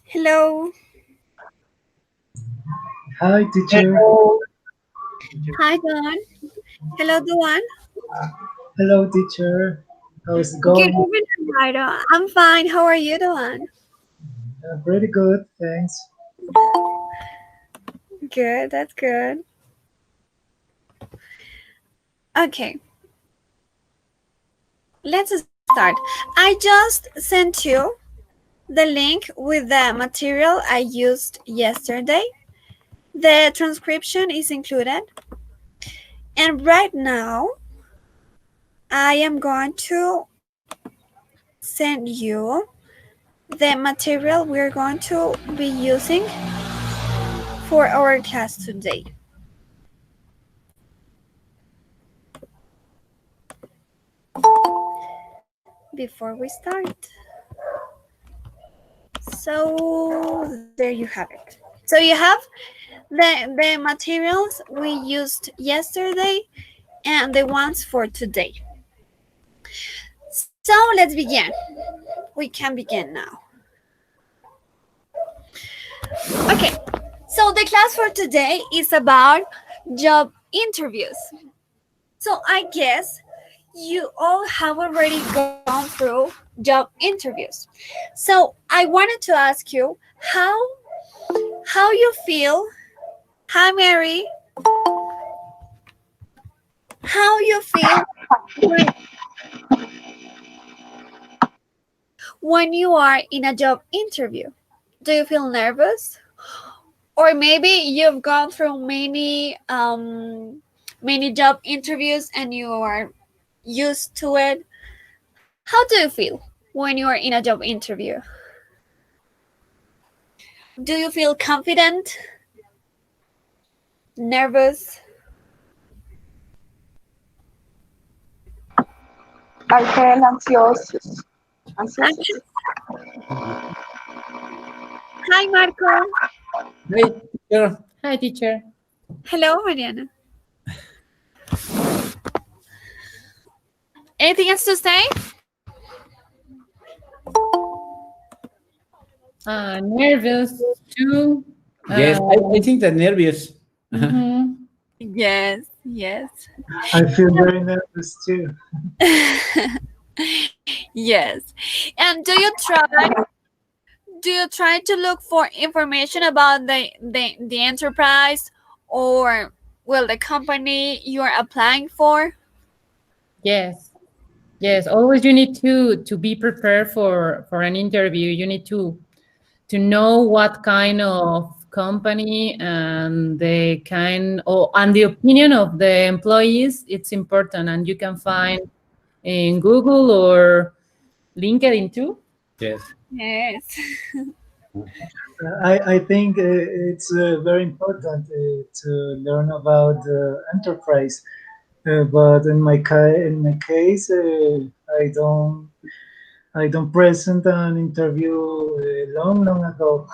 Hello. Hi, teacher. Hello, Hi, Don. Hello, Duan. Hello, teacher. How's it Good going? evening, Eduardo. I'm fine. How are you, Duan? Pretty good, thanks. Good. That's good. Okay, let's start. I just sent you the link with the material I used yesterday. The transcription is included. And right now, I am going to send you the material we're going to be using for our class today. Before we start. So there you have it. So you have the materials we used yesterday and the ones for today. So let's begin. We can begin now. Okay, so the class for today is about job interviews. So I guess you all have already gone through job interviews. So I wanted to ask you how you feel. Hi Mary. How you feel when, when you are in a job interview? Do you feel nervous? Or maybe you've gone through many job interviews and you are used to it. How do you feel when you are in a job interview? Do you feel confident, nervous? I feel anxious. Anxious. Anxious? Hi Marco. Hi, teacher. Hi, teacher. Hello Mariana. Anything else to say? Nervous too. Yes, I think that nervous. Mhm. Yes. I feel very nervous too. Yes. And do you try to look for information about the enterprise or well the company you are applying for? Yes, yes. Always you need to be prepared for an interview. You need to know what kind of company and the kind or and the opinion of the employees. It's important, and you can find in Google or LinkedIn too. Yes. Yes. I think it's very important to learn about the enterprise. But in my case, I don't present an interview long ago.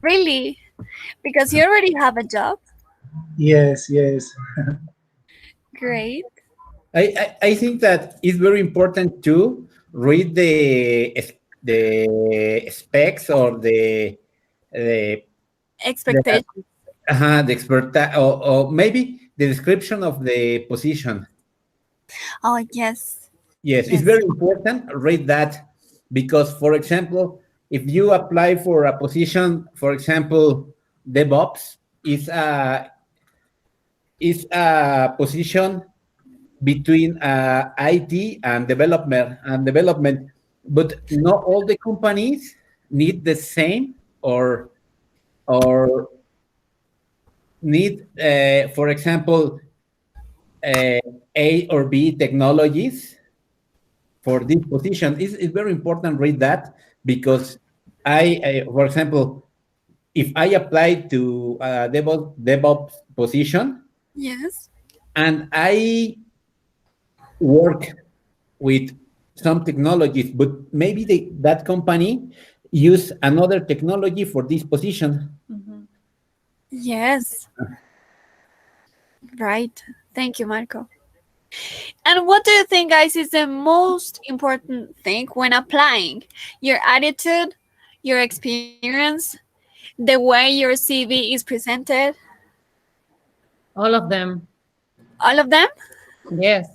Really? Because you already have a job? Yes. Great. I think that it's very important to read the specs or the the, Expectation. the expert or maybe the description of the position. Oh, yes. Yes, it's Yes. very important. Read that because, for example, if you apply for a position, for example, DevOps is a position between IT and development, but not all the companies need the same or need, for example, uh, A or B technologies for this position. It's very important read that because for example, if I apply to a DevOps position Yes. and I work with some technologies, but maybe that company use another technology for this position. Mhm. Yes. Right. Thank you, Marco. And what do you think, guys, is the most important thing when applying? Your attitude, your experience, the way your CV is presented? All of them. All of them? Yes.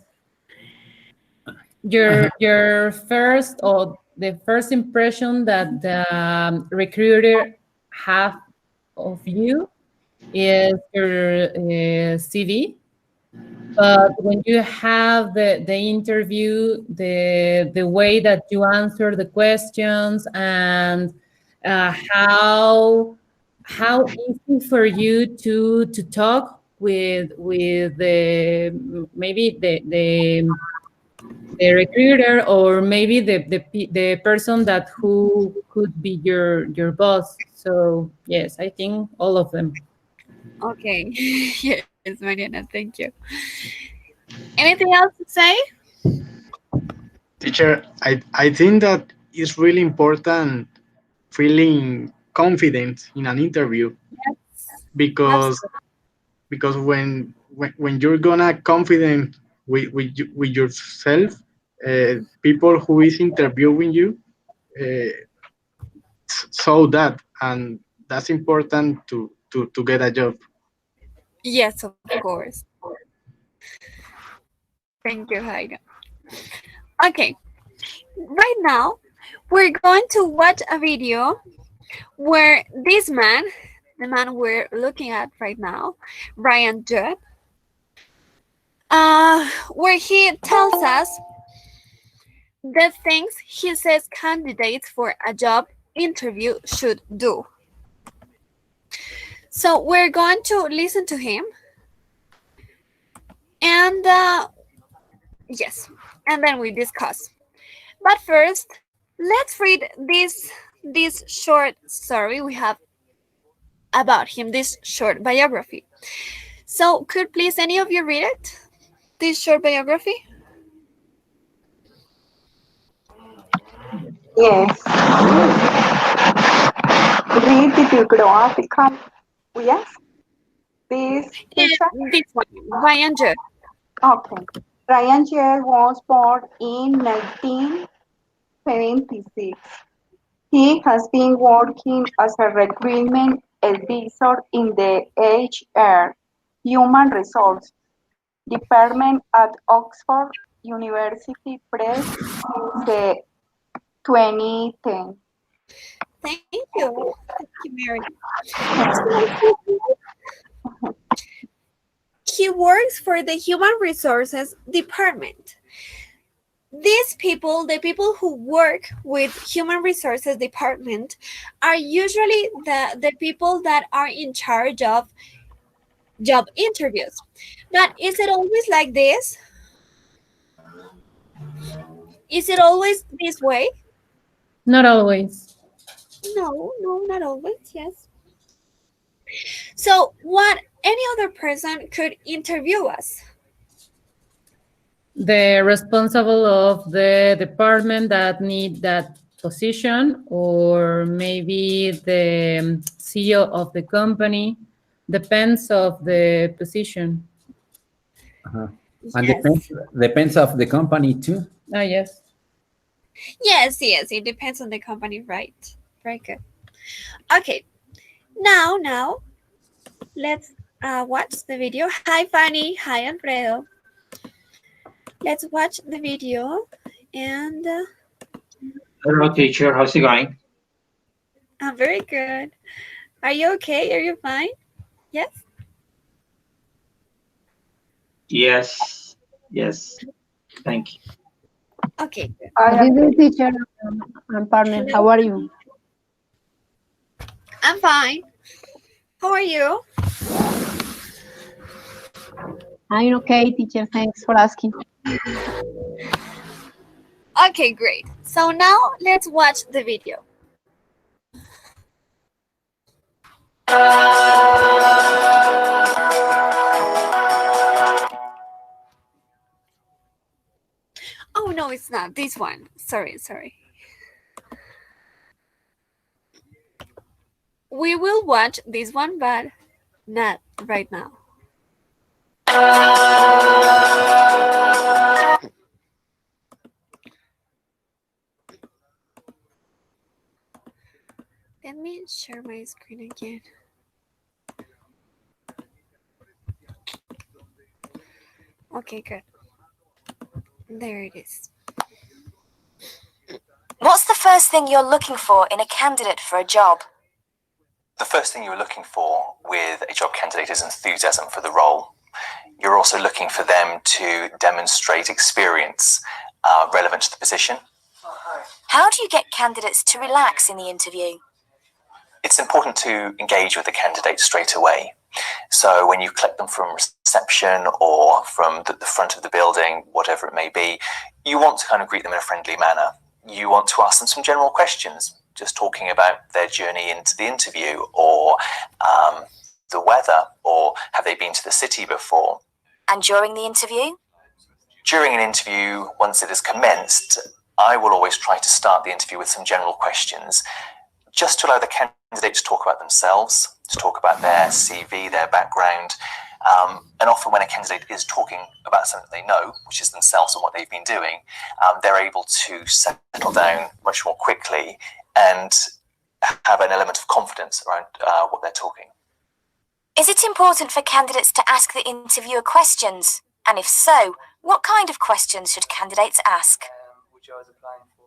Your first or the first impression that the recruiter have of you is your CV. But when you have the interview, the way that you answer the questions and how easy for you to talk with the maybe the recruiter or maybe the person that who could be your boss. So yes, I think all of them. Okay. Yes, Mariana, thank you. Anything else to say? Teacher, I think that it's really important feeling confident in an interview because when you're gonna confident with yourself, people who is interviewing you saw that, and that's important to get a job. Yes, of course. Thank you, Heidi. Okay, right now we're going to watch a video where this man, the man we're looking at right now, Brian Judd, where he tells us the things he says candidates for a job interview should do. So we're going to listen to him, and yes, and then we discuss. But first, let's read this short story we have about him, this short biography. So could please any of you read it? This short biography? Yes. Read the biographical. Yes. This teacher. This one, Brian Judd. Okay. Ryan Jair was born in 1976. He has been working as a recruitment advisor in the HR Human Resource Department at Oxford University Press since 2010. Thank you. Thank you, Mary. He works for the Human Resources Department. These people, the people who work with Human Resources Department, are usually the people that are in charge of job interviews. But is it always like this? Is it always this way? Not always. No, not always, yes. So what any other person could interview us? The responsible of the department that need that position, or maybe the CEO of the company, depends of the position. And Yes. depends of the company too. Ah, yes. Yes, it depends on the company, right? Very good. Okay, now let's watch the video. Hi, Fanny. Hi, Alfredo. Let's watch the video, and Hello, teacher. How's it going? I'm very good. Are you okay? Are you fine? Yes? Yes. Thank you. Okay. I Good evening, teacher and partner. How are you? I'm fine. How are you? I'm okay, teacher. Thanks for asking. Okay, great. So now let's watch the video. Oh, no, it's not. This one. Sorry. We will watch this one, but not right now. Let me share my screen again. Okay, good. There it is. What's the first thing you're looking for in a candidate for a job? The first thing you're looking for with a job candidate is enthusiasm for the role. You're also looking for them to demonstrate experience relevant to the position. How do you get candidates to relax in the interview? It's important to engage with the candidate straight away. So when you collect them from reception or from the front of the building, whatever it may be, you want to kind of greet them in a friendly manner. You want to ask them some general questions, just talking about their journey into the interview, or the weather, or have they been to the city before? And during the interview? During an interview, once it has commenced, I will always try to start the interview with some general questions, just to allow the candidate to talk about themselves, to talk about their CV, their background. And often when a candidate is talking about something they know, which is themselves and what they've been doing, they're able to settle down much more quickly and have an element of confidence around what they're talking. Is it important for candidates to ask the interviewer questions? And if so, what kind of questions should candidates ask?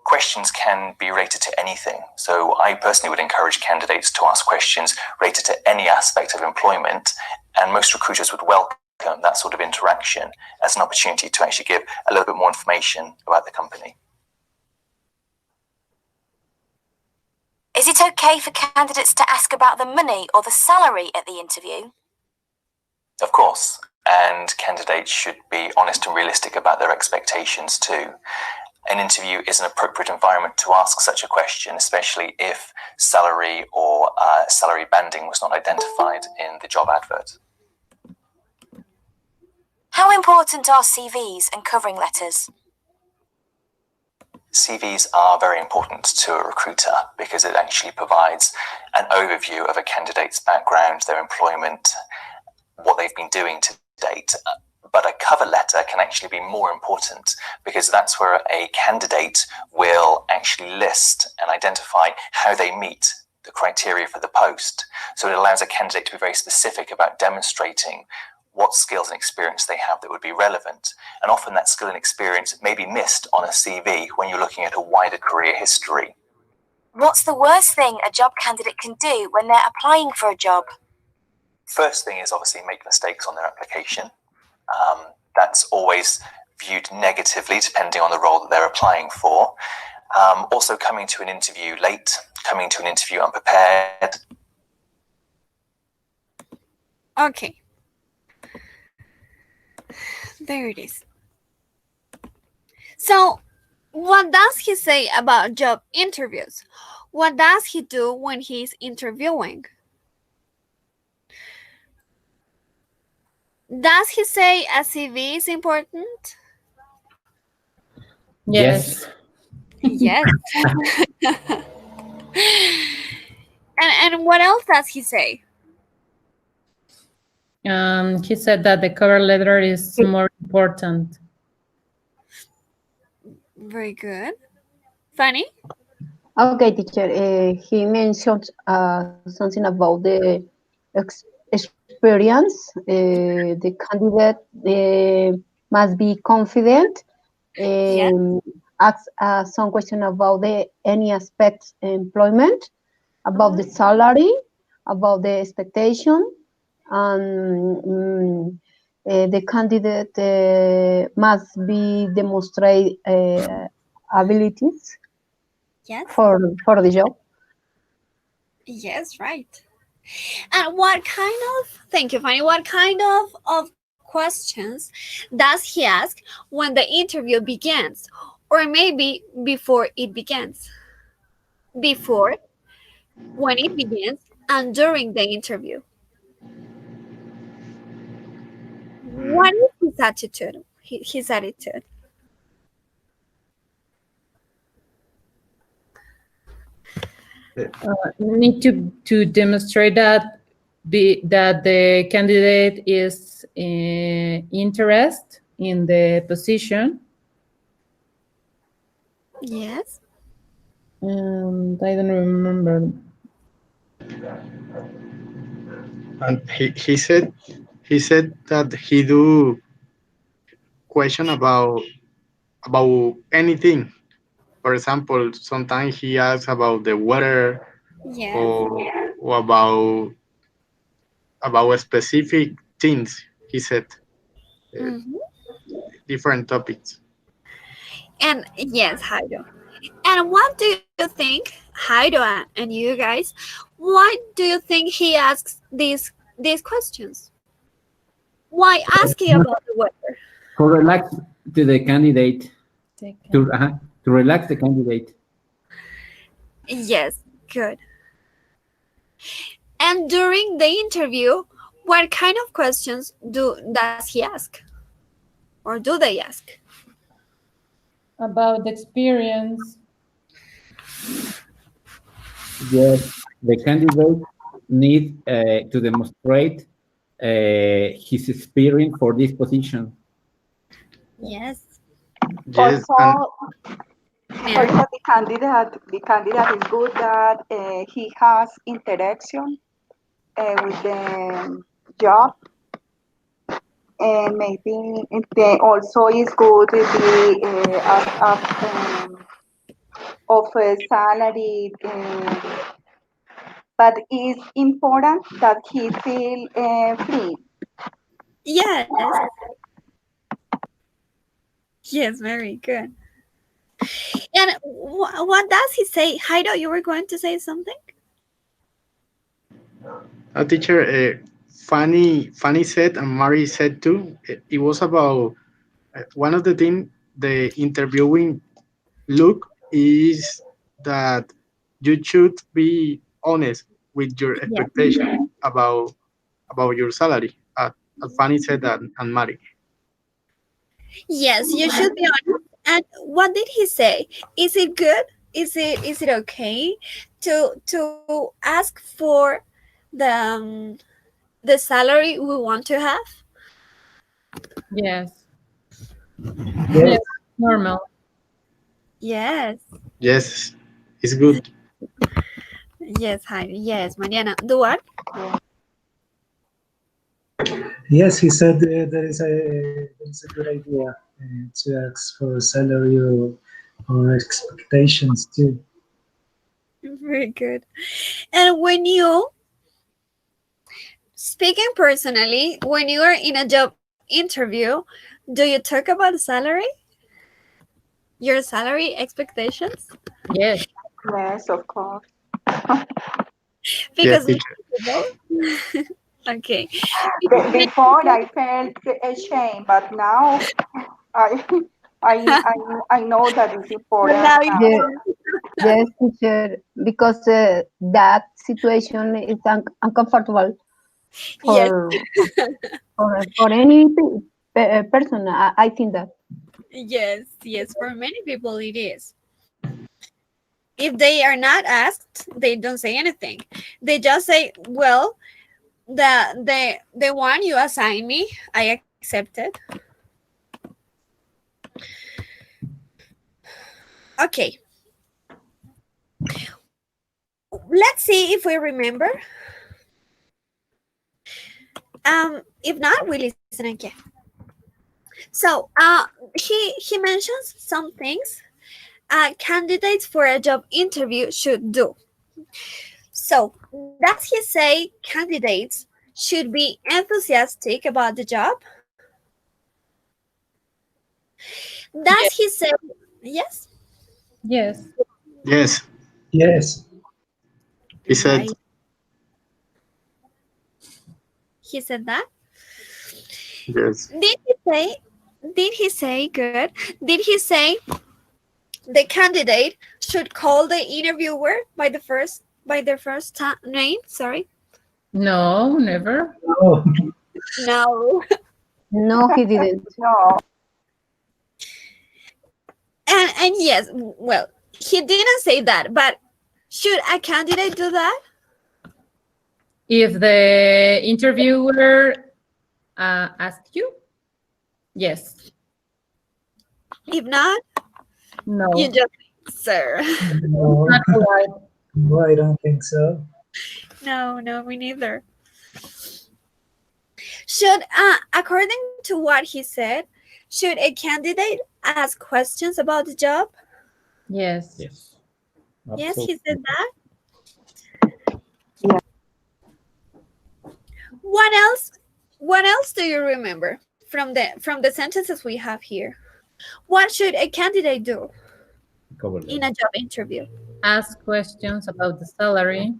Questions can be related to anything. So I personally would encourage candidates to ask questions related to any aspect of employment, and most recruiters would welcome that sort of interaction as an opportunity to actually give a little bit more information about the company. Is it okay for candidates to ask about the money or the salary at the interview? Of course, and candidates should be honest and realistic about their expectations too. An interview is an appropriate environment to ask such a question, especially if salary or salary banding was not identified in the job advert. How important are CVs and covering letters? CVs are very important to a recruiter because it actually provides an overview of a candidate's background, their employment, what they've been doing to date. But a cover letter can actually be more important because that's where a candidate will actually list and identify how they meet the criteria for the post. So it allows a candidate to be very specific about demonstrating what skills and experience they have that would be relevant. And often that skill and experience may be missed on a CV when you're looking at a wider career history. What's the worst thing a job candidate can do when they're applying for a job? First thing is obviously make mistakes on their application. That's always viewed negatively depending on the role that they're applying for. Also coming to an interview late, coming to an interview unprepared. Okay. There it is. So, what does he say about job interviews? What does he do when he's interviewing? Does he say a CV is important? Yes. Yes. and what else does he say? He said that the cover letter is more important. Very good. Fanny? Okay, teacher. He mentioned something about the experience. The candidate must be confident. Ask some question about any aspects employment, about the salary, about the expectation, and the candidate must be demonstrate abilities. Yes. For the job. Yes, right. And what kind of, thank you, Fanny, what kind of questions does he ask when the interview begins? Or maybe before it begins? Before, when it begins, and during the interview. What is his attitude? His attitude. Need to demonstrate that the candidate is interested in the position. Yes. I don't remember. And he said that he do question about anything. For example, sometimes he asks about the weather Yes. or about specific things. He said Mhm. different topics. And yes, Jairo. And what do you think, Jairo and you guys, why do you think he asks these questions? Why asking about the weather? To relax to the candidate, to relax the candidate. Yes, good. And during the interview, what kind of questions does he ask? Or do they ask? About the experience. Yes, the candidate need to demonstrate his experience for this position. Yes. Yes, Also, Yeah. also the candidate is good that he has interaction with the job, and maybe it also is good with the of a salary, but it's important that he feel free. Yes. Yes, very good. And what does he say? Jairo, you were going to say something? a teacher. Fanny said, and Mary said too. It was about one of the things the interviewing look is that you should be honest with your expectation about your salary. Fanny said that, and Mary. Yes, you should be honest. And what did he say? Is it good? Is it okay to ask for the salary we want to have? Yes. Yes. Yes, normal. Yes. Yes, it's good. Yes, Jairo. Yes, Mariana. Do what? Yes, he said there is a good idea to ask for salary or expectations too. Very good. And when you, speaking personally, when you are in a job interview, do you talk about salary? Your salary expectations? Yes. Yes, of course. Because Yes, okay. Before I felt ashamed, but now I I know that it's important. Now you Yes, yes, teacher, because that situation is uncomfortable Yes. for any person. I think that. Yes, for many people it is. If they are not asked, they don't say anything. They just say, well, the one you assigned me, I accepted. Okay. Let's see if we remember. If not, we listen again. So he mentions some things candidates for a job interview should do. So does he say candidates should be enthusiastic about the job? Does he say yes? Yes. Yes. Yes. He said. Right. He said that? Yes. Did he say good? Did he say the candidate should call the interviewer by their first name? Sorry. No, never. Oh. No. No, he didn't. No. And yes, well, he didn't say that, but should a candidate do that? If the interviewer asked you, yes. If not, No. you just, sir. No, Not polite. no, I don't think so. No, me neither. Should, according to what he said, should a candidate ask questions about the job? Yes. Yes. Yes, he said that. Yeah. What else? What else do you remember from the sentences we have here? What should a candidate do Cover in a job interview? Ask questions about the salary.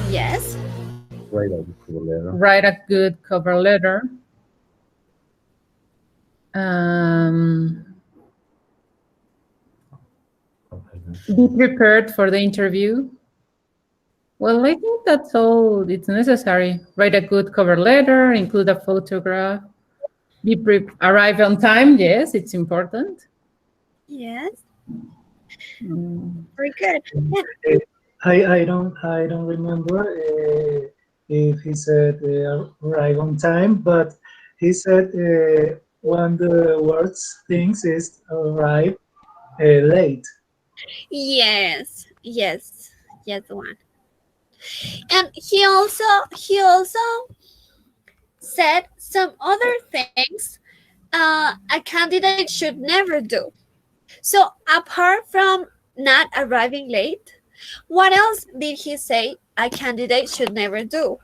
Yes. Write a cover letter. Write a good cover letter. Be prepared for the interview. Well, I think that's all it's necessary. Write a good cover letter, include a photograph. Arrive on time. Yes, it's important. Yes. Very good. I don't remember if he said arrive on time, but he said one of the worst things is arrive late. Yes, the one. And he also said some other things a candidate should never do. So apart from not arriving late, what else did he say a candidate should never do?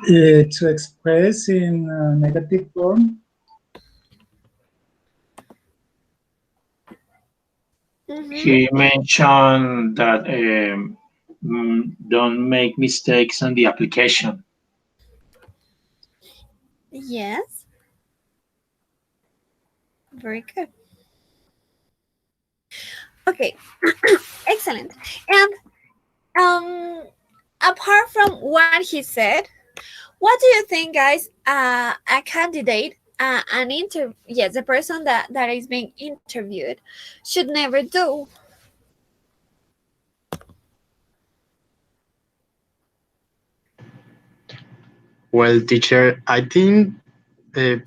To express in a negative form. He mentioned that don't make mistakes on the application. Yes. Very good. Okay. Excellent. And apart from what he said, what do you think, guys, a candidate, the person that is being interviewed should never do? Well, teacher, I think the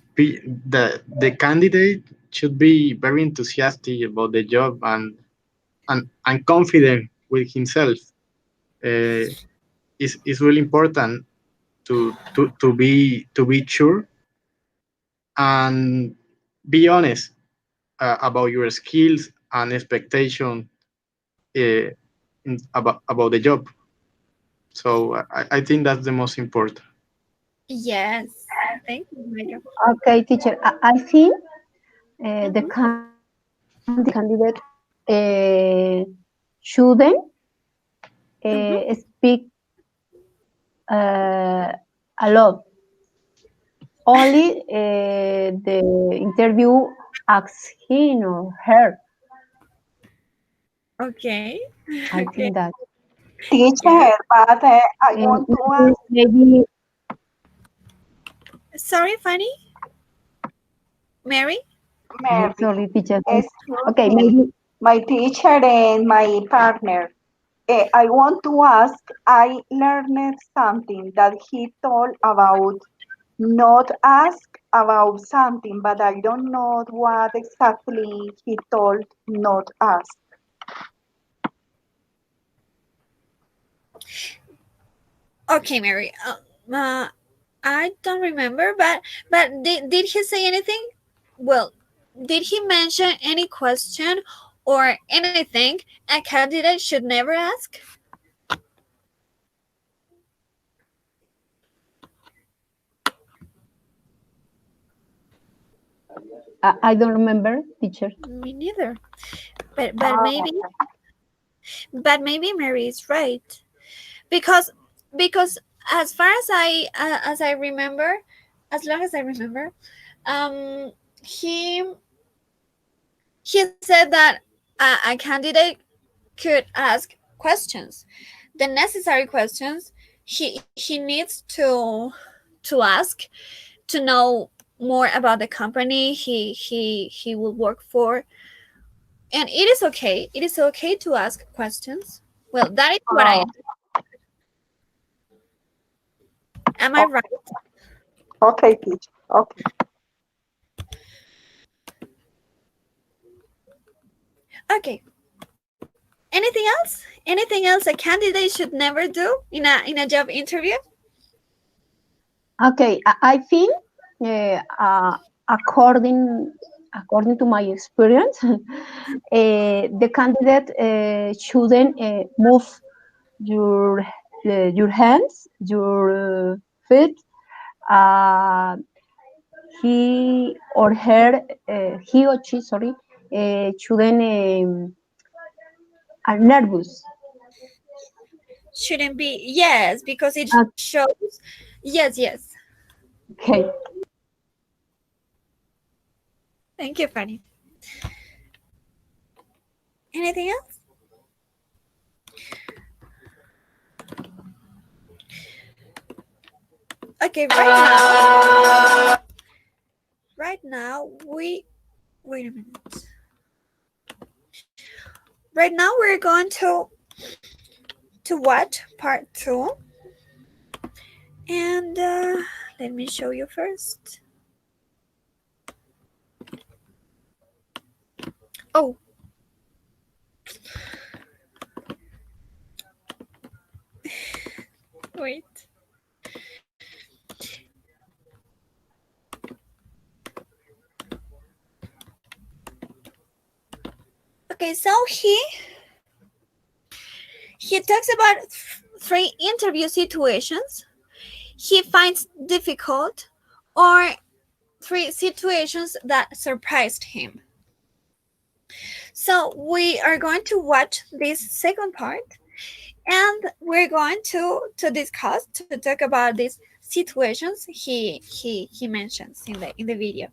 candidate should be very enthusiastic about the job and confident with himself. It's really important to be sure and be honest about your skills and expectation about the job. So I think that's the most important. Yes. Thank you, Mario. Okay, teacher. I think the candidate shouldn't speak a lot. Only the interview asks him or her. Okay. I think that. Teacher, but I want to ask. Maybe. Sorry, Fanny? Mary? Mary, Sorry, teacher. excuse Okay, me, maybe. my teacher and my partner. I want to ask, I learned something that he told about not ask about something, but I don't know what exactly he told not ask. Okay, Mary. I don't remember, but did he say anything? Well, did he mention any question or anything a candidate should never ask? I don't remember, teacher. Me neither. But maybe Mary is right, because as far as I remember, as long as I remember, he said that a candidate could ask questions, the necessary questions he needs to ask to know more about the company he will work for. And it is okay. It is okay to ask questions. Well, that is what I am. I right? Okay, teacher. Okay. Okay. Anything else? Anything else a candidate should never do in a job interview? Okay, I think according to my experience, the candidate shouldn't move your hands, your feet. He or she, shouldn't are nervous. Shouldn't be, yes, because it shows. Yes. Okay. Thank you, Fanny. Anything else? Okay, right now wait a minute. Right now we're going to watch part 2, and let me show you first. Oh, wait. Okay, so he talks about 3 interview situations he finds difficult, or 3 situations that surprised him. So we are going to watch this second part, and we're going to discuss, to talk about these situations he mentions in the video.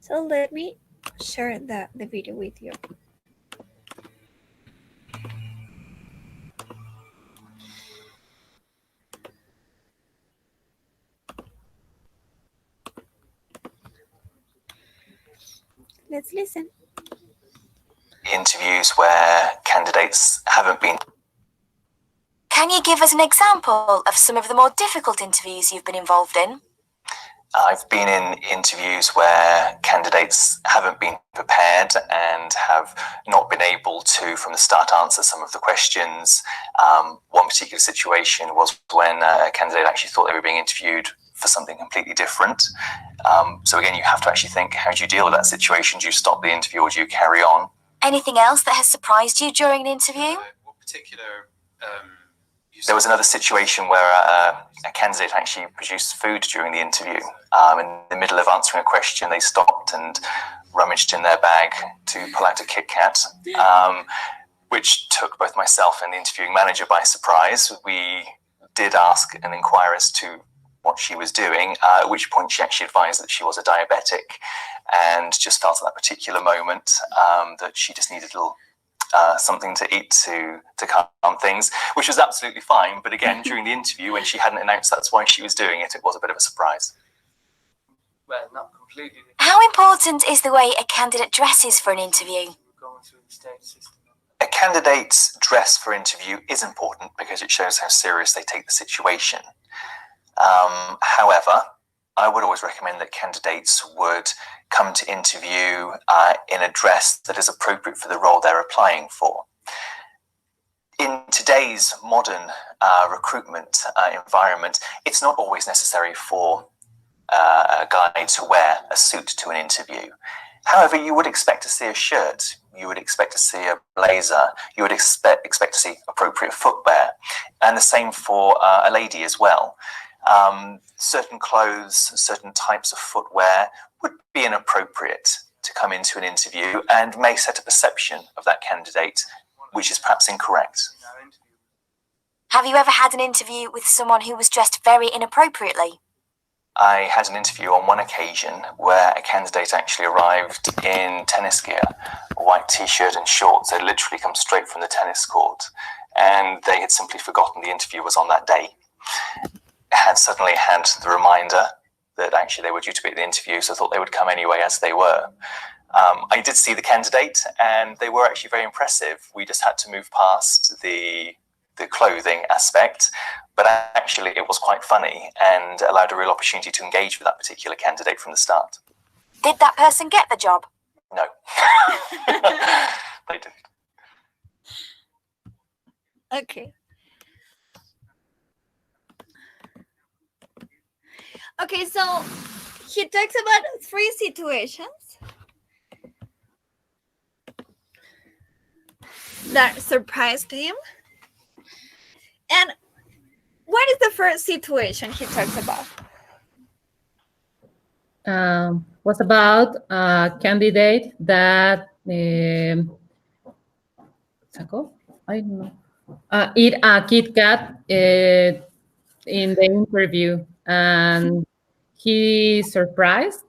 So let me share the video with you. Let's listen. Interviews where candidates haven't been. Can you give us an example of some of the more difficult interviews you've been involved in? I've been in interviews where candidates haven't been prepared and have not been able to, from the start, answer some of the questions. One particular situation was when a candidate actually thought they were being interviewed for something completely different. So again, you have to actually think, how do you deal with that situation? Do you stop the interview or do you carry on? Anything else that has surprised you during an interview? What particular... There was another situation where a candidate actually produced food during the interview. In the middle of answering a question, they stopped and rummaged in their bag to pull out a Kit Kat, which took both myself and the interviewing manager by surprise. We did ask and inquire as to what she was doing, at which point she actually advised that she was a diabetic and just felt at that particular moment that she just needed a little something to eat to calm things, which was absolutely fine. But again, during the interview, when she hadn't announced that's why she was doing it, it was a bit of a surprise. Well, not completely. How important is the way a candidate dresses for an interview? Going through the stage system. A candidate's dress for interview is important because it shows how serious they take the situation. However, I would always recommend that candidates would come to interview in a dress that is appropriate for the role they're applying for. In today's modern recruitment environment, it's not always necessary for a guy to wear a suit to an interview. However, you would expect to see a shirt, you would expect to see a blazer, you would expect to see appropriate footwear, and the same for a lady as well. Certain clothes, certain types of footwear would be inappropriate to come into an interview and may set a perception of that candidate which is perhaps incorrect. Have you ever had an interview with someone who was dressed very inappropriately? I had an interview on one occasion where a candidate actually arrived in tennis gear, a white t-shirt and shorts. They'd literally come straight from the tennis court, and they had simply forgotten the interview was on that day. Had suddenly had the reminder that actually they were due to be at the interview, so I thought they would come anyway as they were. I did see the candidate, and they were actually very impressive. We just had to move past the clothing aspect, but actually it was quite funny and allowed a real opportunity to engage with that particular candidate from the start. Did that person get the job? No, they didn't. Okay. Okay, so he talks about 3 situations that surprised him. And what is the first situation he talks about? Was about a candidate that I don't know, eat a Kit Kat in the interview, and he surprised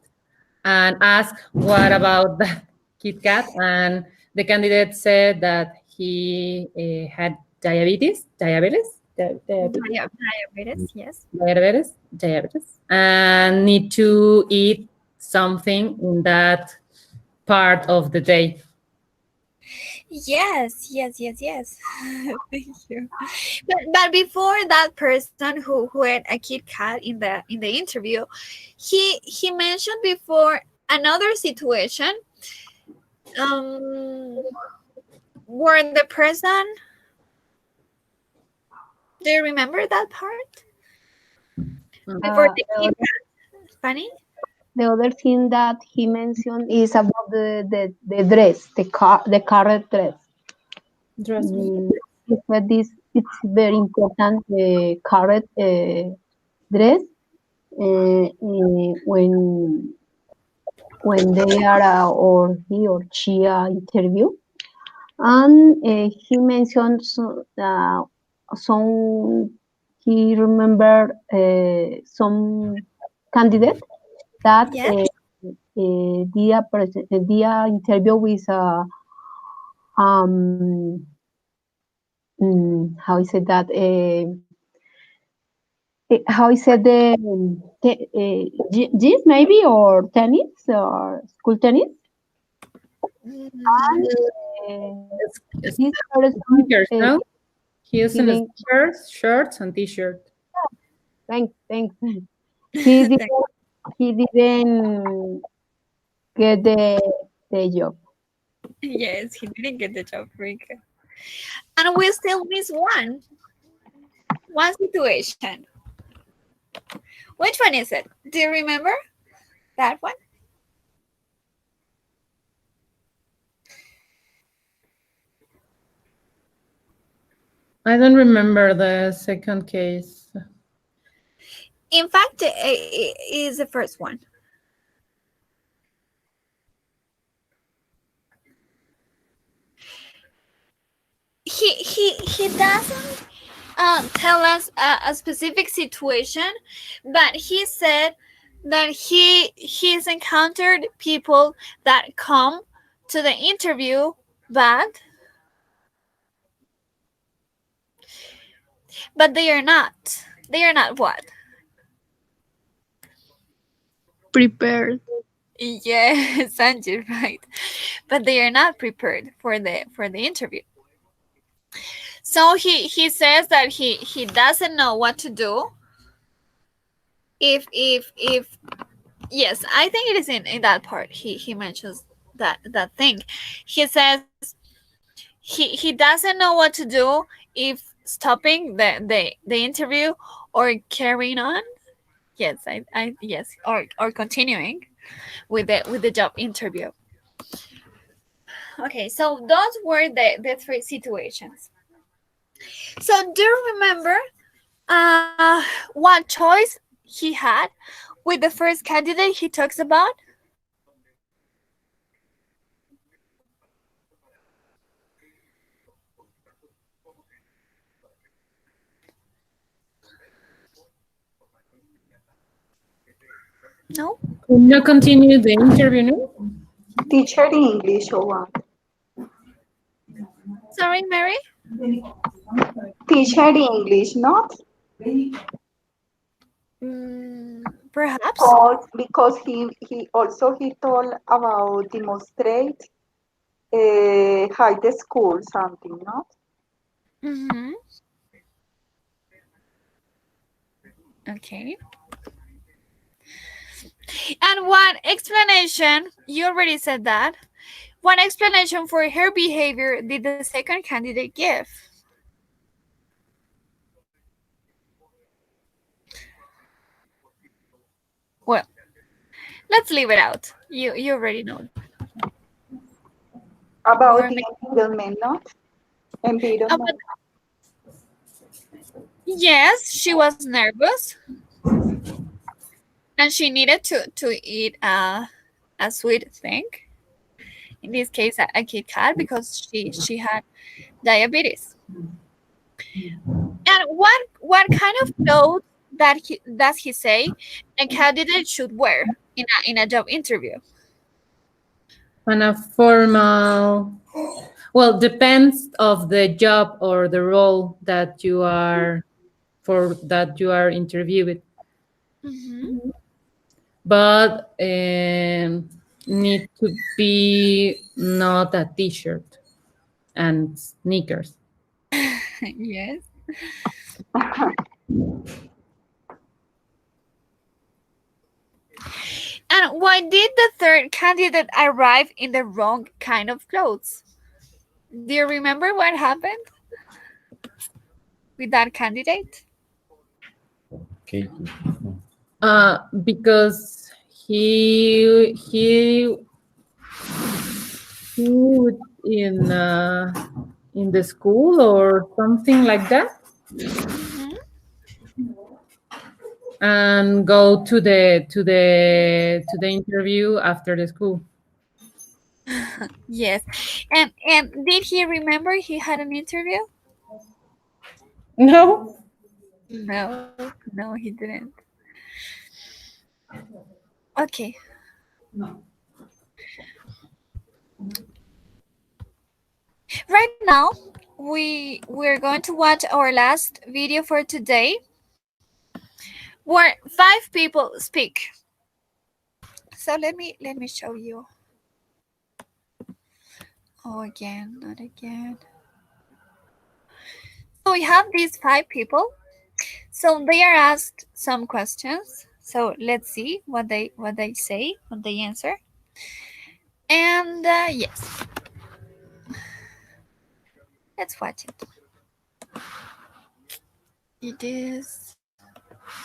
and asked what about that Kit Kat, and the candidate said that he had diabetes, and need to eat something in that part of the day. Yes. Thank you. But before that person who had a Kit Kat in the interview, he mentioned before another situation where the person, do you remember that part? Before the Kit Kat, Fanny? The other thing that he mentioned is about the dress, the carrot dress. He said this, it's very important, the carrot dress when they are or he or she interview. And he mentioned some, he remembered some candidate that the interview with how is it that how is it the gym maybe, or tennis, or school tennis. This person, no? He is in shirts and t-shirt. Thanks. He didn't get the job. Yes, he didn't get the job, Rika. And we still miss one situation. Which one is it? Do you remember that one? I don't remember the second case. In fact, it is the first one. He doesn't tell us a specific situation, but he said that he's encountered people that come to the interview but they are not. They are not what? Prepared. Yes, Sanjay, right. But they are not prepared for the interview. So he says that he doesn't know what to do. If yes, I think it is in that part. He mentions that thing. He says he doesn't know what to do if stopping the interview or carrying on. Yes, I yes, or continuing with the job interview. Okay, so those were the 3 situations. So do you remember what choice he had with the first candidate he talks about? No? Can you continue the interview now? Teacher in English or what? Sorry, Mary? Teacher in English, not? Perhaps. Because he told about demonstrate high school something, not? Mm-hmm. Okay. And what explanation, you already said that, what explanation for her behavior did the second candidate give? Let's leave it out. You already know. About Or the maybe- environment, no? Environment. but yes, she was nervous, and she needed to eat a sweet thing. In this case, a Kit Kat, because she had diabetes. And what kind of clothes does he say a candidate should wear in a job interview? And a formal, well, depends of the job or the role that you are interviewed. Mhm. But need to be not a t-shirt and sneakers. Yes. And why did the third candidate arrive in the wrong kind of clothes? Do you remember what happened with that candidate? Okay. Because he would in the school or something like that, and go to the interview after the school. Yes. And did he remember he had an interview? No. No, he didn't. Okay. Right now, we're going to watch our last video for today, where 5 people speak. So let me show you. Oh, again, not again. So we have these 5 people. So they are asked some questions. So let's see what they say, what they answer. And yes, let's watch it. It is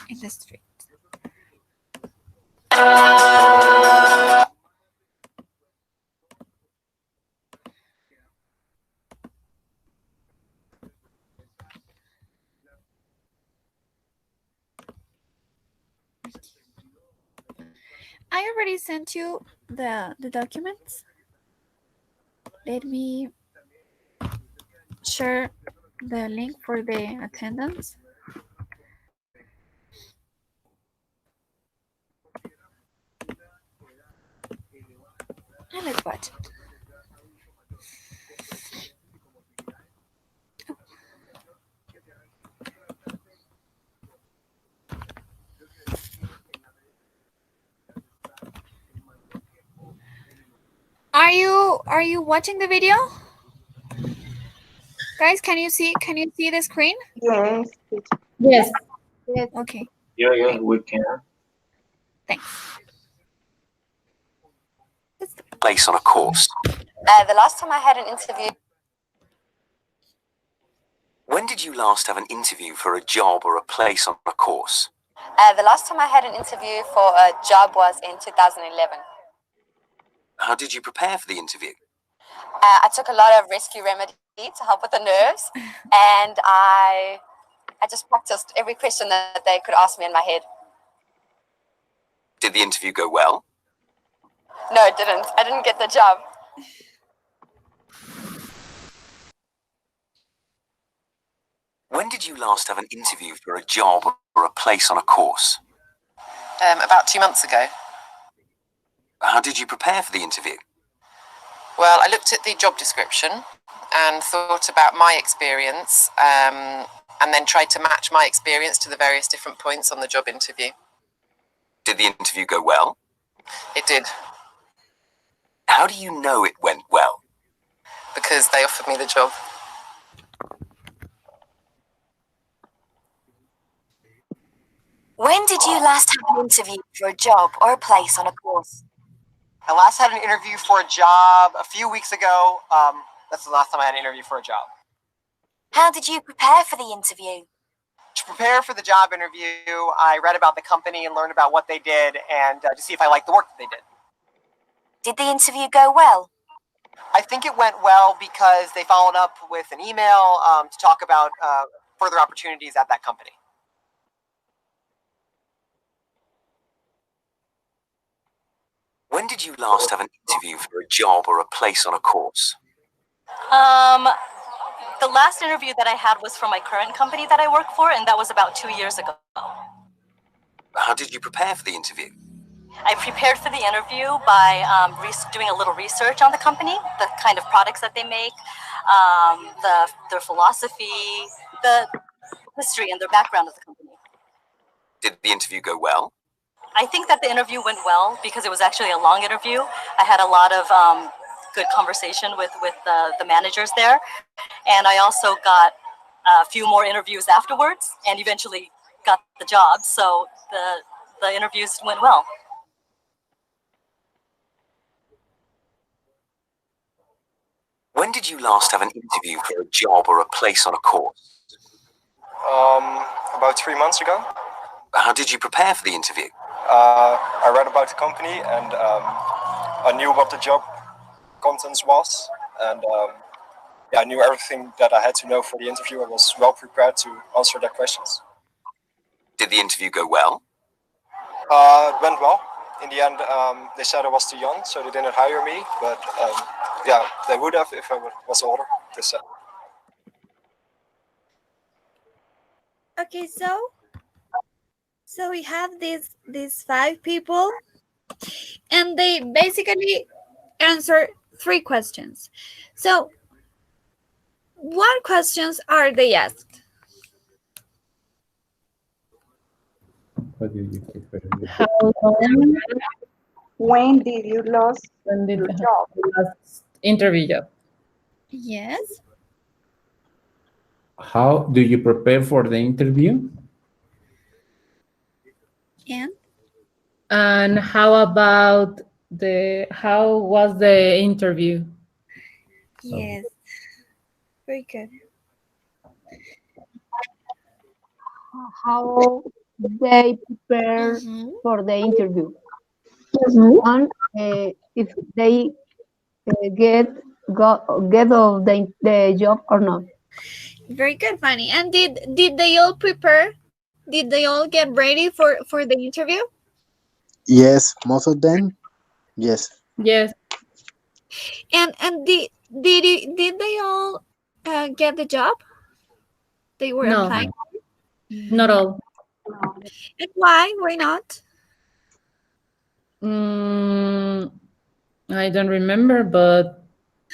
in the street. I already sent you the documents. Let me share the link for the attendance. And let's watch it. Are you watching the video? Guys, can you see the screen? Yes. Yes. Okay. Yeah, we can. Thanks. Place on a course. The last time I had an interview. When did you last have an interview for a job or a place on a course? The last time I had an interview for a job was in 2011. How did you prepare for the interview? I took a lot of rescue remedy to help with the nerves, and I just practiced every question that they could ask me in my head. Did the interview go well? No, it didn't. I didn't get the job. When did you last have an interview for a job or a place on a course? About 2 months ago. How did you prepare for the interview? Well, I looked at the job description and thought about my experience, and then tried to match my experience to the various different points on the job interview. Did the interview go well? It did. How do you know it went well? Because they offered me the job. When did you last have an interview for a job or a place on a course? I last had an interview for a job a few weeks ago. That's the last time I had an interview for a job. How did you prepare for the interview? To prepare for the job interview, I read about the company and learned about what they did and to see if I liked the work that they did. Did the interview go well? I think it went well because they followed up with an email to talk about further opportunities at that company. When did you last have an interview for a job or a place on a course? The last interview that I had was for my current company that I work for, and that was about 2 years ago. How did you prepare for the interview? I prepared for the interview by doing a little research on the company, the kind of products that they make, their philosophy, the history and their background of the company. Did the interview go well? I think that the interview went well because it was actually a long interview. I had a lot of good conversation with the managers there. And I also got a few more interviews afterwards and eventually got the job. So the interviews went well. When did you last have an interview for a job or a place on a course? About 3 months ago. How did you prepare for the interview? I read about the company and I knew what the job contents was, and I knew everything that I had to know for the interview. I was well prepared to answer their questions. Did the interview go well? It went well. In the end, they said I was too young, so they didn't hire me, but yeah, they would have if I was older, they said. Okay, so we have these 5 people, and they basically answer 3 questions. So, what questions are they asked? What did you say? How long? When did you lose your job? Last interview job. Yes. How do you prepare for the interview? And how about how was the interview? Yes. Very good. How they prepare for the interview. And if they get of the job or not. Very good, Fanny. And did they all prepare? Did they all get ready for the interview? Yes, most of them. Yes. Yes. And did they all get the job? They were No. applying. Not all. And why? Why not? I don't remember, but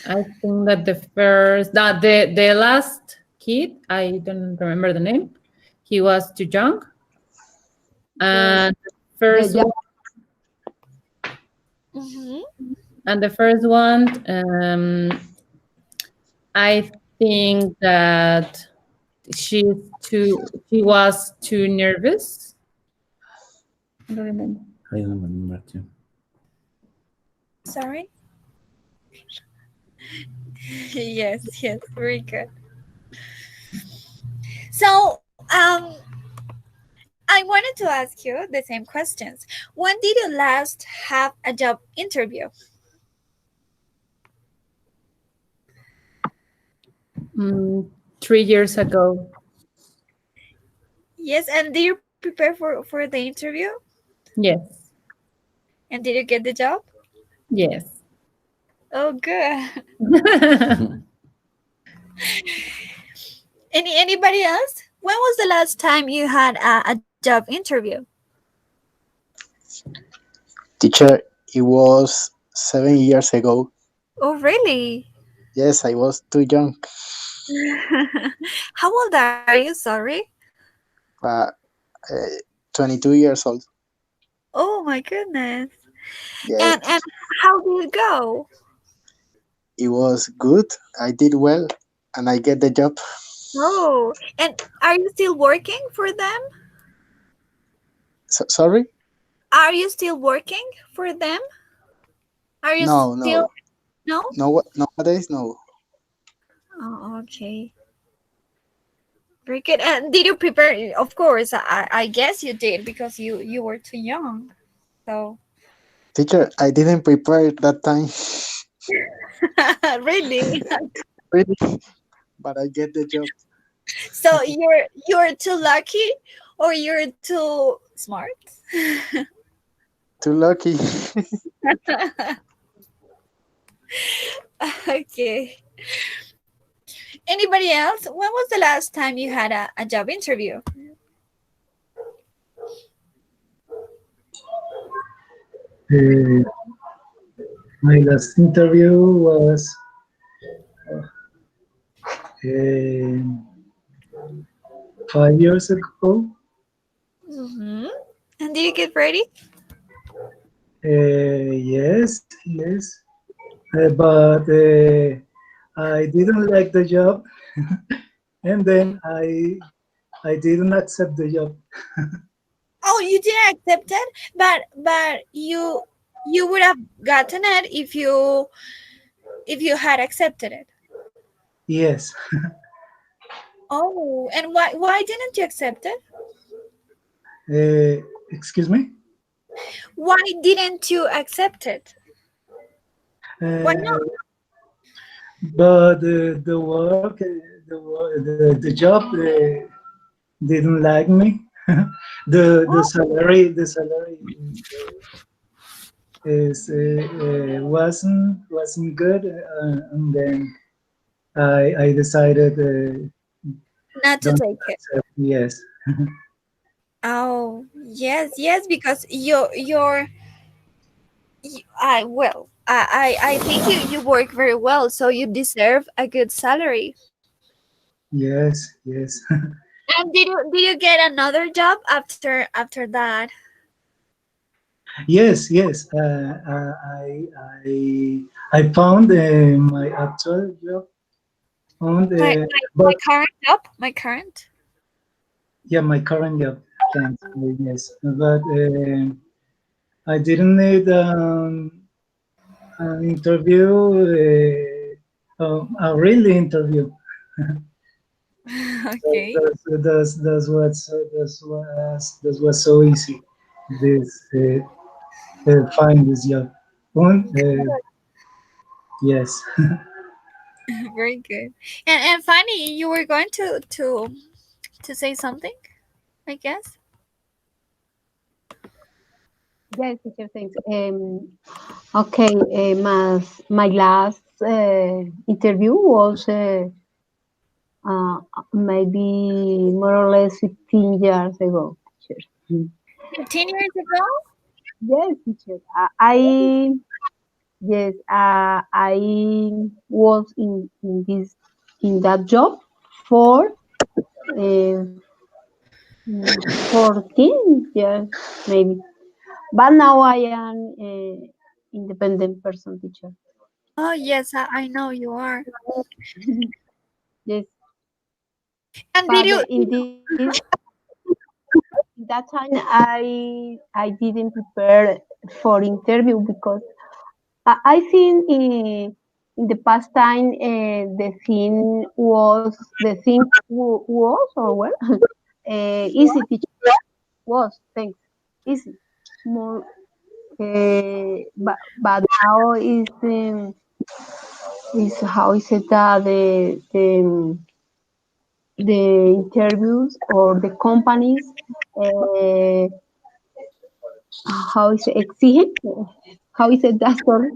I think that the last kid, I don't remember the name. He was too young. And first one, and the first one, I think that she was too nervous. I don't remember. I don't remember too. Sorry. Yes, very good. So, I wanted to ask you the same questions. When did you last have a job interview? 3 years ago. Yes, and did you prepare for the interview? Yes. And did you get the job? Yes. Oh, good. Anybody else? When was the last time you had a job interview? Teacher, it was 7 years ago. Oh, really? Yes, I was too young. How old are you? Sorry. 22 years old. Oh my goodness. Yes. And how did it go? It was good. I did well, and I get the job. Oh, and are you still working for them? Sorry? Are you still working for them? Are you No. No? No, nowadays, no. Oh, okay. Very good. And did you prepare? Of course, I guess you did because you were too young. So Teacher, I didn't prepare that time. really. Really, but I get the job. So you're too lucky, or you're too smart. Too lucky. Okay. Anybody else? When was the last time you had a job interview? My last interview was 5 years ago. Mm-hmm. And did you get ready? Yes, yes. But I didn't like the job, and then I didn't accept the job. Oh, you didn't accept it, but you would have gotten it if you had accepted it. Yes. Oh, and why didn't you accept it? Excuse me? Why didn't you accept it? Why not? But the work, the job didn't like me. the salary is wasn't good, and then I decided Not to don't take it. accept. Yes. Oh, yes, because I think you work very well, so you deserve a good salary. Yes. And did you get another job after that? Yes. I found my actual job on My the current job, my current. yeah, my current job. Thanks. Yes, but I didn't need an interview, a really interview. Okay. That was so easy. This find this job. Yes. Very good. And Fanny, you were going to say something, I guess. Yes, teacher, thanks. Okay, my last interview was maybe more or less 15 years ago, teacher. 15 years ago? Yes, teacher. I was in that job for 14 years maybe. But now I am an independent person, teacher. Oh yes, I know you are. Yes. And But did you? in that time I didn't prepare for interview because I think in the past time the thing was or well easy, teacher. Was thanks easy more but now is how is it that the interviews or the companies how is it exigent? How is it that sorry?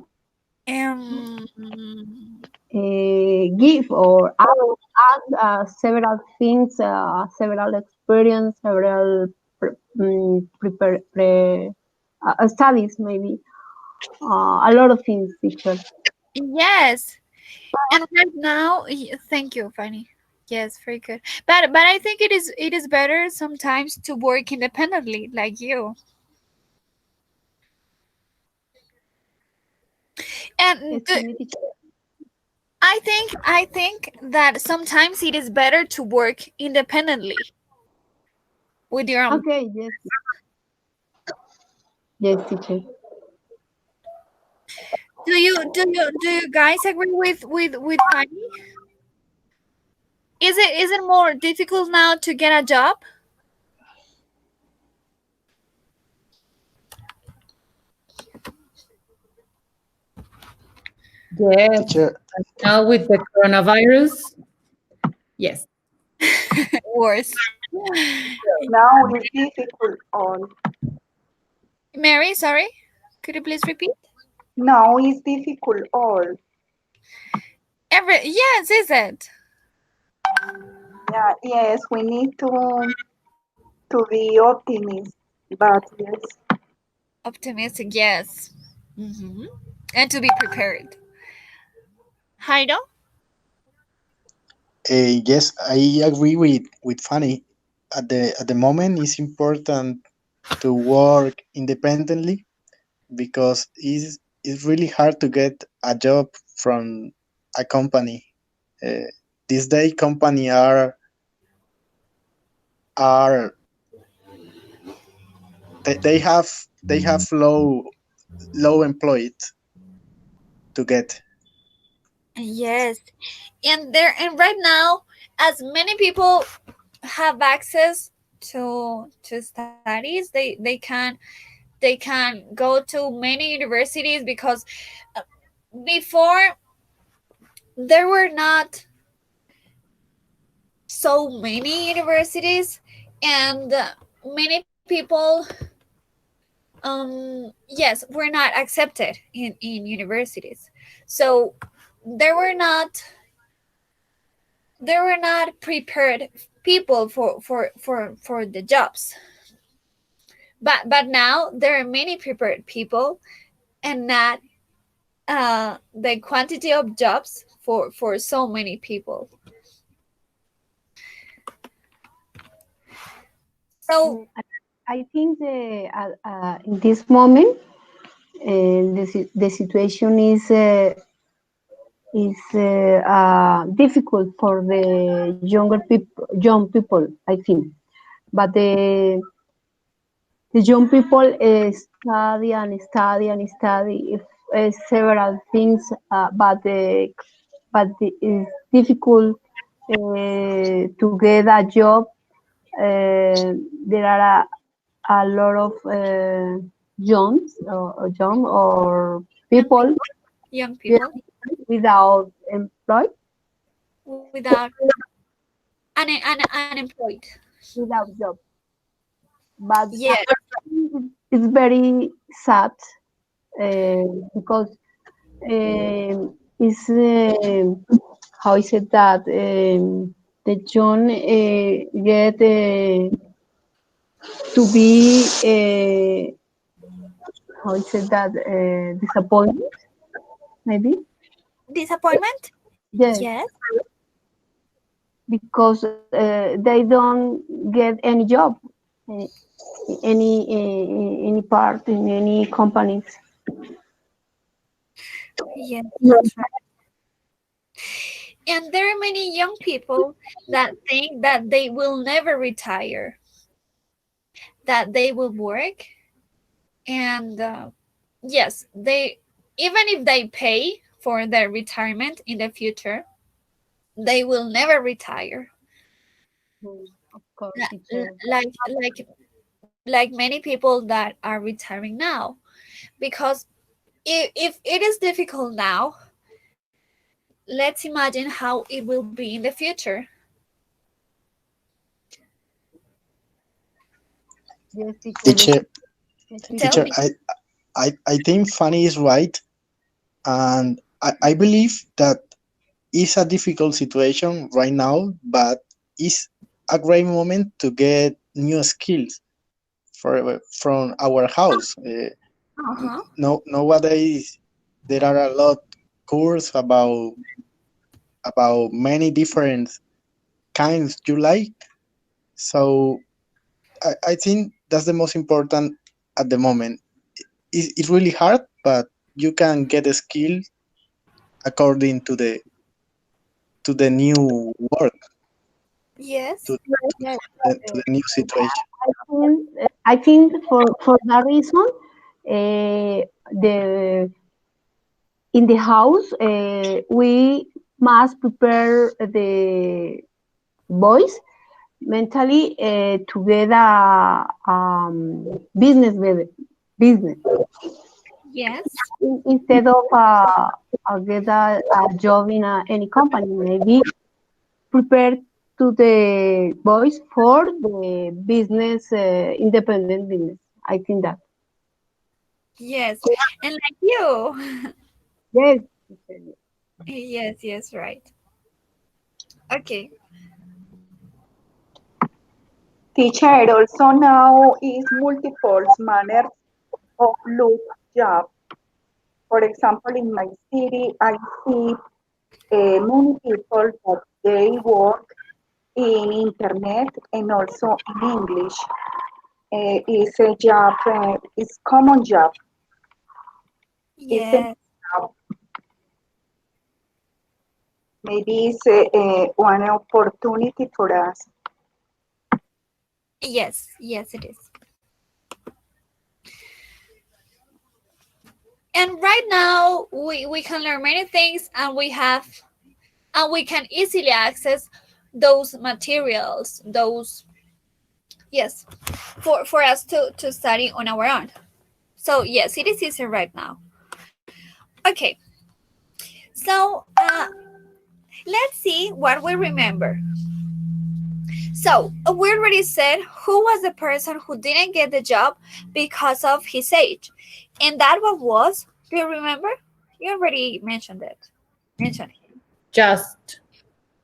Give or add several things, several experience, several studies, maybe a lot of things, teacher. Yes. And right now, thank you, Fanny. Yes, very good. But I think it is better sometimes to work independently, like you. And I think that sometimes it is better to work independently with your own. Okay. Yes. Yes, teacher. Do you guys agree with Fanny? Is it more difficult now to get a job? Yes. Teacher, Now with the coronavirus, yes. Worse. Now it's difficult all. Mary, sorry, could you please repeat? Now it's difficult all. Yes, is it? Yeah, yes, we need to be optimistic, but yes. Optimistic, yes. And to be prepared. Jairo? yes, I agree with Fanny. At the moment, it's important to work independently because it's really hard to get a job from a company. These days, company are they have low employed to get. Yes. And right now, as many people have access to studies, they can go to many universities because before there were not so many universities, and many people yes, were not accepted in universities. So there were not prepared people for the jobs. But now there are many prepared people, and not the quantity of jobs for so many people. So I think in this moment the situation is difficult for the young people, I think. But the young people study and study and study several things, but it's difficult to get a job. There are a lot of young people young people without employed, without unemployed, without job. But yes, it's very sad because it's how is it that the young get to be how is it that disappointed, maybe disappointment. yes, Yes, because they don't get any job, uh, any part in any companies. yes, that's right. And there are many young people that think that they will never retire, that they will work, and yes, they, even if they pay for their retirement in the future, they will never retire. Of course, Like many people that are retiring now, because if it is difficult now, let's imagine how it will be in the future. Yes, Teacher, Tell me. I think Fanny is right, and I believe that it's a difficult situation right now, but it's a great moment to get new skills from our house. Nowadays there are a lot course about many different kinds you like. So I think that's the most important at the moment. It's really hard, but you can get a skill according to the new work, Yes. to the new situation. I think for that reason, the in the house we must prepare boys mentally to get a business Yes. instead of get a job in any company. Maybe prepare to the boys for the business, independent business. I think that. Yes. And like you. Yes. Yes, right. Okay. Teacher, also now is multiple manners of look job. For example, in my city, I see many people that they work in internet and also in English. It's a job, it's common job. It's a Yes. job. Maybe it's one opportunity for us. Yes, it is. And right now we can learn many things, and we can easily access those materials, yes, for us to study on our own. So yes, it is easy right now. Okay, so let's see what we remember. So we already said who was the person who didn't get the job because of his age, and that one was, do you remember? You already mentioned it. Just.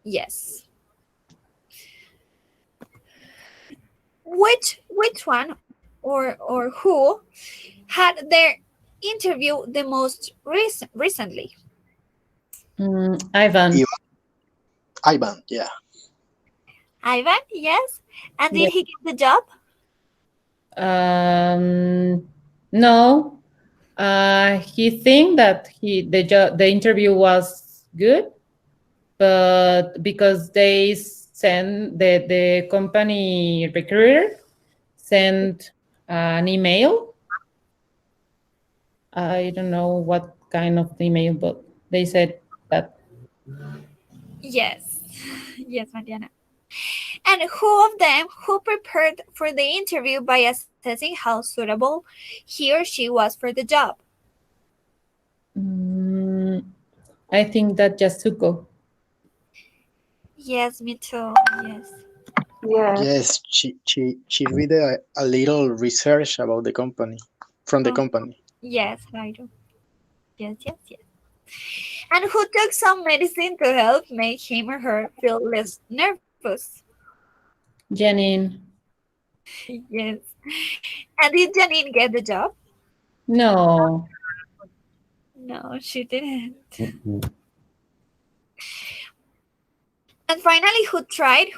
Yes. Which one or who had their interview the most recently? Ivan. Ivan, yeah. Ivan, yes. And did he get the job? No. He think that the interview was good, but because they send the company recruiter sent an email. I don't know what kind of email, but they said that. Yes, Mariana. And who of them who prepared for the interview by assessing how suitable he or she was for the job? I think that Yasuko. Yes, me too. Yes. Yes, she read a little research about the company, from the company. Yes, I do. Yes. And who took some medicine to help make him or her feel less nervous? Janine. Yes. And did Janine get the job? No. No, she didn't. And finally, who tried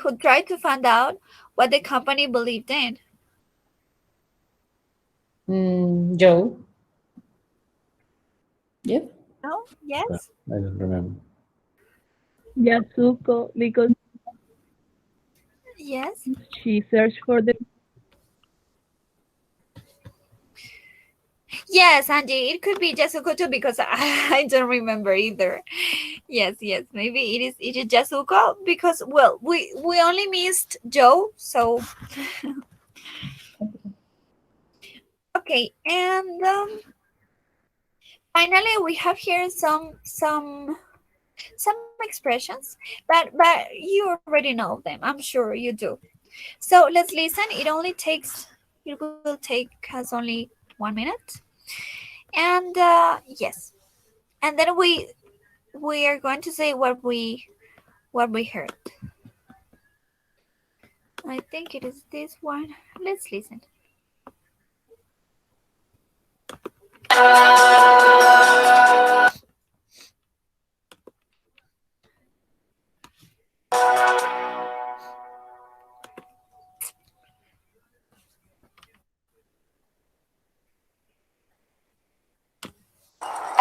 to find out what the company believed in? Joe. Yeah. No? Yes? I don't remember. Yasuko, because Yes. she searched for the. Yes, Angie, it could be Yasuko too, because I don't remember either. Yes, maybe it is Yasuko, because, well, we only missed Joe, so okay. And finally, we have here some expressions, but you already know them. I'm sure you do. So let's listen. It will take us only 1 minute, and yes, and then we are going to say what we heard. I think it is this one. Let's listen.